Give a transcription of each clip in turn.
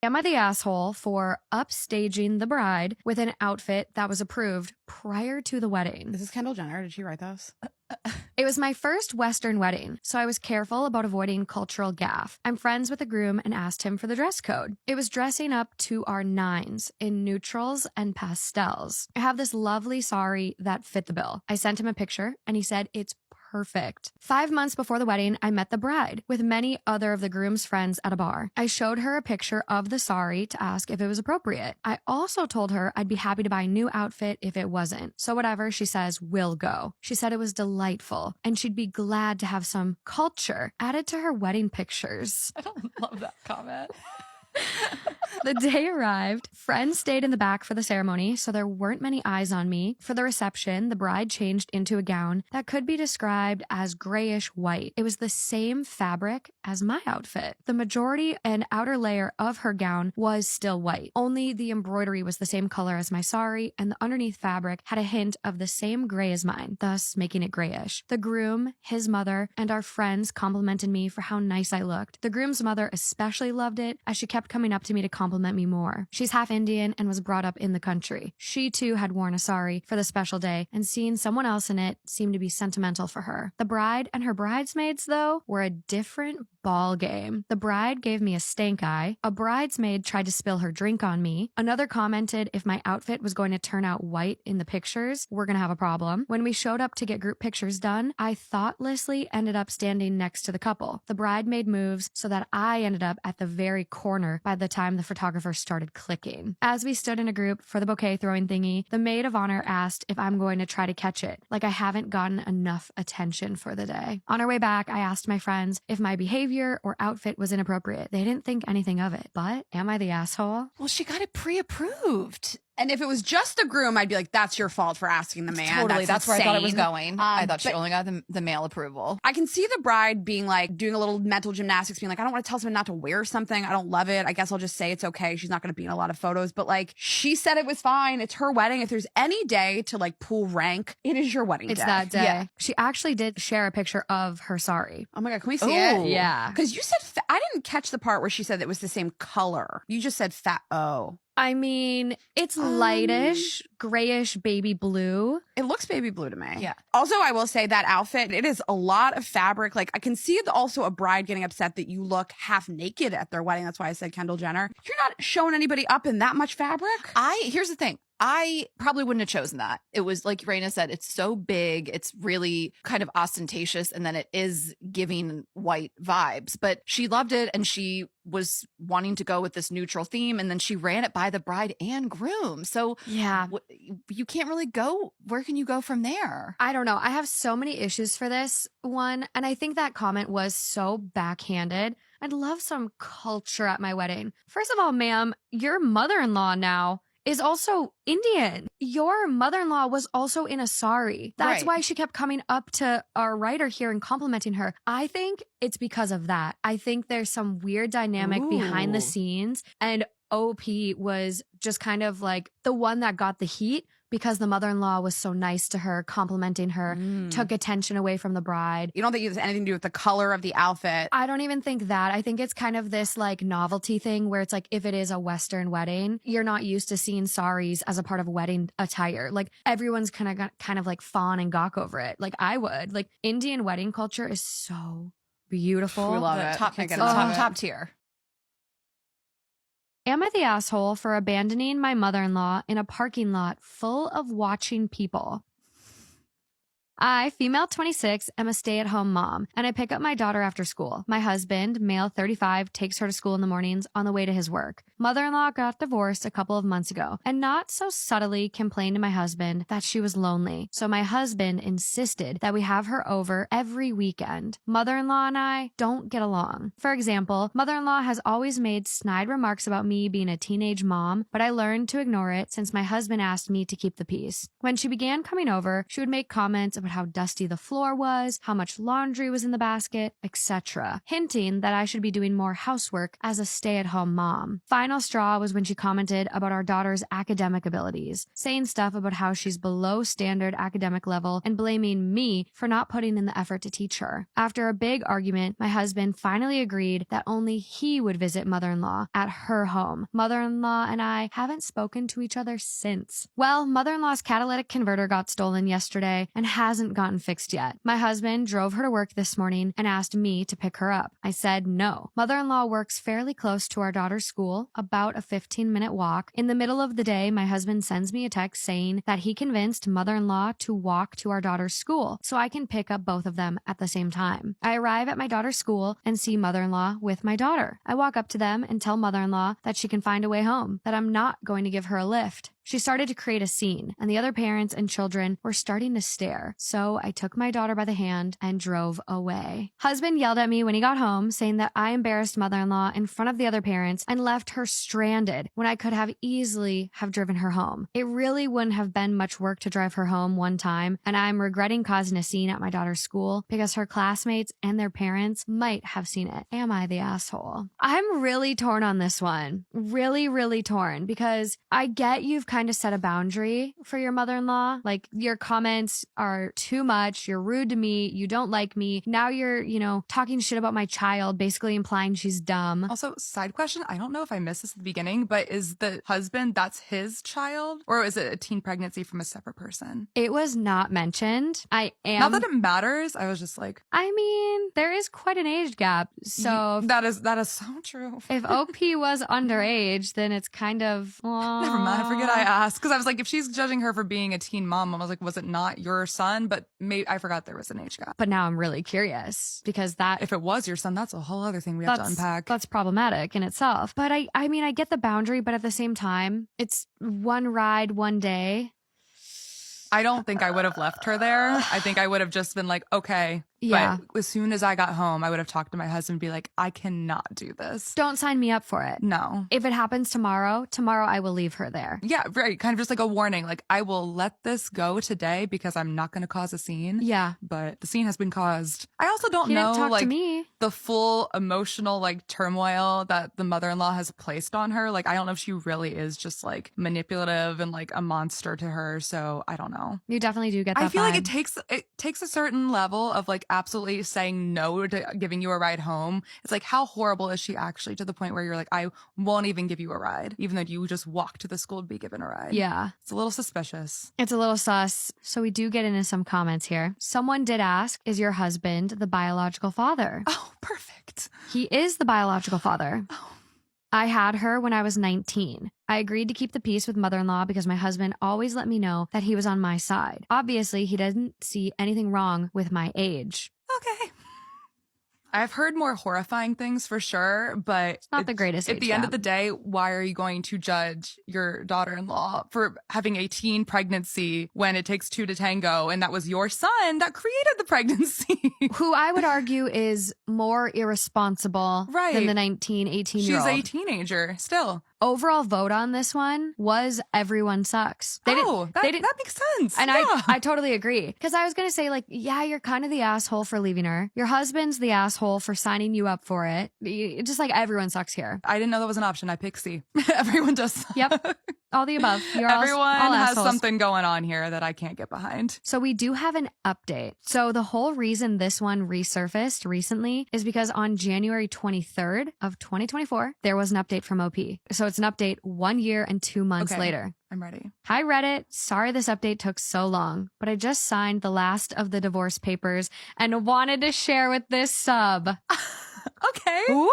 Am I the asshole for upstaging the bride with an outfit that was approved prior to the wedding? This is Kendall Jenner. Did she write this? It was my first Western wedding, so I was careful about avoiding cultural gaffe. I'm friends with the groom and asked him for the dress code. It was dressing up to our nines in neutrals and pastels. I have this lovely sari that fit the bill. I sent him a picture and he said it's perfect. 5 months before the wedding, I met the bride with many other of the groom's friends at a bar. I showed her a picture of the sari to ask if it was appropriate. I also told her I'd be happy to buy a new outfit if it wasn't. So whatever she says, we'll go. She said it was delightful and she'd be glad to have some culture added to her wedding pictures. I don't love that comment. The day arrived. Friends stayed in the back for the ceremony, so there weren't many eyes on me. For the reception, the bride changed into a gown that could be described as grayish white. It was the same fabric as my outfit. The majority and outer layer of her gown was still white. Only the embroidery was the same color as my sari, and the underneath fabric had a hint of the same gray as mine, thus making it grayish. The groom, his mother, and our friends complimented me for how nice I looked. The groom's mother especially loved it, as she kept coming up to me to compliment me more. She's half Indian and was brought up in the country. She too had worn a sari for the special day, and seeing someone else in it seemed to be sentimental for her. The bride and her bridesmaids, though, were a different ball game. The bride gave me a stank eye. A bridesmaid tried to spill her drink on me. Another commented if my outfit was going to turn out white in the pictures, we're going to have a problem. When we showed up to get group pictures done, I thoughtlessly ended up standing next to the couple. The bride made moves so that I ended up at the very corner by the time the photographer started clicking. As we stood in a group for the bouquet throwing thingy, the maid of honor asked if I'm going to try to catch it, like I haven't gotten enough attention for the day. On our way back, I asked my friends if my behavior or outfit was inappropriate. They didn't think anything of it, but am I the asshole? Well, she got it pre-approved. And if it was just the groom, I'd be like, that's your fault for asking the man. Totally. That's where I thought it was insane. going. I thought she but only got the male approval. I can see the bride being like, doing a little mental gymnastics, being like, I don't want to tell someone not to wear something. I don't love it. I guess I'll just say it's okay. She's not going to be in a lot of photos. But like, she said it was fine. It's her wedding. If there's any day to like pull rank, it is your wedding day. It's that day. Yeah. She actually did share a picture of her sari. Oh my God, can we see Ooh. it? Yeah. Because you said, I didn't catch the part where she said it was the same color. You just said fat. Oh. I mean, it's lightish, grayish baby blue. It looks baby blue to me. Yeah. Also, I will say that outfit, it is a lot of fabric. Like, I can see also a bride getting upset that you look half naked at their wedding. That's why I said Kendall Jenner. You're not showing anybody up in that much fabric. Here's the thing. I probably wouldn't have chosen that. It was like Raina said, it's so big. It's really kind of ostentatious. And then it is giving white vibes, but she loved it. And she was wanting to go with this neutral theme. And then she ran it by the bride and groom. So Yeah. You can't really go. Where can you go from there? I don't know. I have so many issues for this one. And I think that comment was so backhanded. I'd love some culture at my wedding. First of all, ma'am, your mother-in-law now is also Indian. Your mother-in-law was also in a sari. That's Right. why she kept coming up to our writer here and complimenting her. I think it's because of that. I think there's some weird dynamic behind the Ooh. scenes, and OP was just kind of like the one that got the heat because the mother-in-law was so nice to her, complimenting her, took attention away from the bride. You don't think it has anything to do with the color of the outfit? I don't even think that. I think it's kind of this like novelty thing where it's like if it is a Western wedding, you're not used to seeing saris as a part of wedding attire. Like everyone's kind of like fawn and gawk over it. Like I would. Like Indian wedding culture is so beautiful. We love The it. Top, Can't it's get the enough of it. top tier. Am I the asshole for abandoning my mother-in-law in a parking lot full of watching people? I, female 26, am a stay-at-home mom, and I pick up my daughter after school. My husband, male 35, takes her to school in the mornings on the way to his work. Mother-in-law got divorced a couple of months ago, and not so subtly complained to my husband that she was lonely. So my husband insisted that we have her over every weekend. Mother-in-law and I don't get along. For example, mother-in-law has always made snide remarks about me being a teenage mom, but I learned to ignore it since my husband asked me to keep the peace. When she began coming over, she would make comments about how dusty the floor was, how much laundry was in the basket, etc., hinting that I should be doing more housework as a stay-at-home mom. Finally, final straw was when she commented about our daughter's academic abilities, saying stuff about how she's below standard academic level and blaming me for not putting in the effort to teach her. After a big argument, my husband finally agreed that only he would visit mother-in-law at her home. Mother-in-law and I haven't spoken to each other since. Well, mother-in-law's catalytic converter got stolen yesterday and hasn't gotten fixed yet. My husband drove her to work this morning and asked me to pick her up. I said no. Mother-in-law works fairly close to our daughter's school, about a 15-minute walk. In the middle of the day, my husband sends me a text saying that he convinced mother-in-law to walk to our daughter's school so I can pick up both of them at the same time. I arrive at my daughter's school and see mother-in-law with my daughter. I walk up to them and tell mother-in-law that she can find a way home, that I'm not going to give her a lift. She started to create a scene, and the other parents and children were starting to stare. So I took my daughter by the hand and drove away. Husband yelled at me when he got home, saying that I embarrassed mother-in-law in front of the other parents and left her stranded when I could have easily have driven her home. It really wouldn't have been much work to drive her home one time, and I'm regretting causing a scene at my daughter's school because her classmates and their parents might have seen it. Am I the asshole? I'm really torn on this one. Really, really torn, because I get you've kind of set a boundary for your mother-in-law. Like, your comments are too much. You're rude to me. You don't like me. Now you're, talking shit about my child, basically implying she's dumb. Also, side question, I don't know if I missed this at the beginning, but is the husband, that's his child? Or is it a teen pregnancy from a separate person? It was not mentioned. Not that it matters. I was just like, I mean, there is quite an age gap. So that is so true. If OP was underage, then it's kind of, never mind. I forget I asked, because I was like, if she's judging her for being a teen mom, I was like, was it not your son? But maybe I forgot there was an age gap. But now I'm really curious, because if it was your son, that's a whole other thing we have to unpack. That's problematic in itself. But I mean, I get the boundary, but at the same time, it's one ride, one day. I don't think I would have left her there. I think I would have just been like, okay. Yeah. But as soon as I got home, I would have talked to my husband and be like, I cannot do this. Don't sign me up for it. No. If it happens tomorrow I will leave her there. Yeah, right. Kind of just like a warning. Like, I will let this go today because I'm not going to cause a scene. Yeah. But the scene has been caused. I also don't He know didn't talk like to me. the full emotional like turmoil that the mother-in-law has placed on her. Like, I don't know if she really is just like manipulative and like a monster to her. So I don't know. You definitely do get that I feel like vibe. it takes a certain level of like absolutely saying no to giving you a ride home. It's like, how horrible is she actually, to the point where you're like, I won't even give you a ride, even though you just walk to the school to be given a ride. Yeah. It's a little suspicious. It's a little sus. So we do get into some comments here. Someone did ask, is your husband the biological father? Oh, perfect. He is the biological father. Oh. I had her when I was 19. I agreed to keep the peace with mother-in-law because my husband always let me know that he was on my side. Obviously, he doesn't see anything wrong with my age. Okay. I've heard more horrifying things for sure, but It's not the greatest at age the end gap. of the day, why are you going to judge your daughter-in-law for having a teen pregnancy when it takes two to tango, and that was your son that created the pregnancy? Who I would argue is more irresponsible than the 19, 18-year-old. She's a teenager still. Overall vote on this one was everyone sucks. That makes sense. And yeah. I totally agree. Because I was going to say, like, yeah, you're kind of the asshole for leaving her. Your husband's the asshole for signing you up for it. Just like everyone sucks here. I didn't know that was an option. I picked C. Everyone does. Yep. All the above. Everyone all has assholes. something going on here that I can't get behind. So we do have an update. So the whole reason this one resurfaced recently is because on January 23rd of 2024, there was an update from OP. So it's an update 1 year and 2 months later. I'm ready. Hi, Reddit. Sorry this update took so long, but I just signed the last of the divorce papers and wanted to share with this sub. Okay. Woo!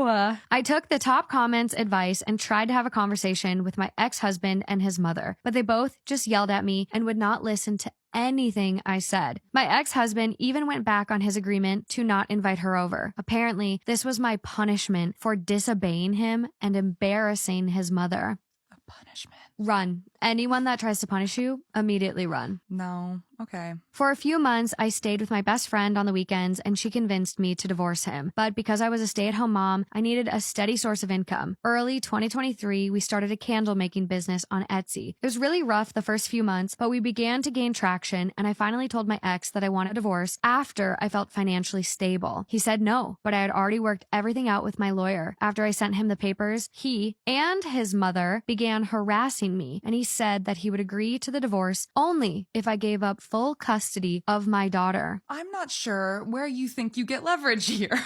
I took the top comments advice and tried to have a conversation with my ex-husband and his mother, but they both just yelled at me and would not listen to anything I said. My ex-husband even went back on his agreement to not invite her over. Apparently, this was my punishment for disobeying him and embarrassing his mother. A punishment. Run. Anyone that tries to punish you, immediately run. No. Okay. For a few months, I stayed with my best friend on the weekends and she convinced me to divorce him. But because I was a stay-at-home mom, I needed a steady source of income. Early 2023, we started a candle making business on Etsy. It was really rough the first few months, but we began to gain traction and I finally told my ex that I wanted a divorce after I felt financially stable. He said no, but I had already worked everything out with my lawyer. After I sent him the papers, he and his mother began harassing me and he said that he would agree to the divorce only if I gave up full custody of my daughter. I'm not sure where you think you get leverage here.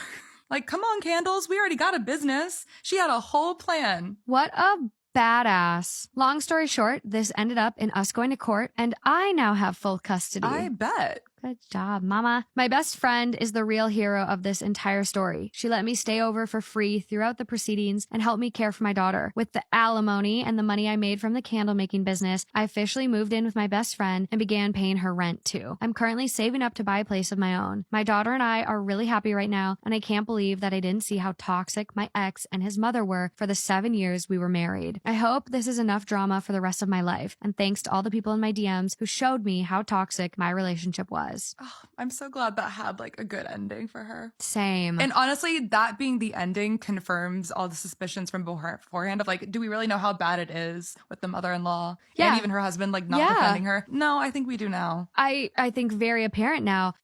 Like, come on, Candles. We already got a business. She had a whole plan. What a badass. Long story short, this ended up in us going to court and I now have full custody. I bet. Good job, mama. My best friend is the real hero of this entire story. She let me stay over for free throughout the proceedings and helped me care for my daughter. With the alimony and the money I made from the candle making business, I officially moved in with my best friend and began paying her rent too. I'm currently saving up to buy a place of my own. My daughter and I are really happy right now, and I can't believe that I didn't see how toxic my ex and his mother were for the 7 years we were married. I hope this is enough drama for the rest of my life, and thanks to all the people in my DMs who showed me how toxic my relationship was. Oh, I'm so glad that had like a good ending for her. Same. And honestly, that being the ending confirms all the suspicions from beforehand of like, do we really know how bad it is with the mother-in-law Yeah. and even her husband like not Yeah. defending her? No, I think we do now. I think very apparent now.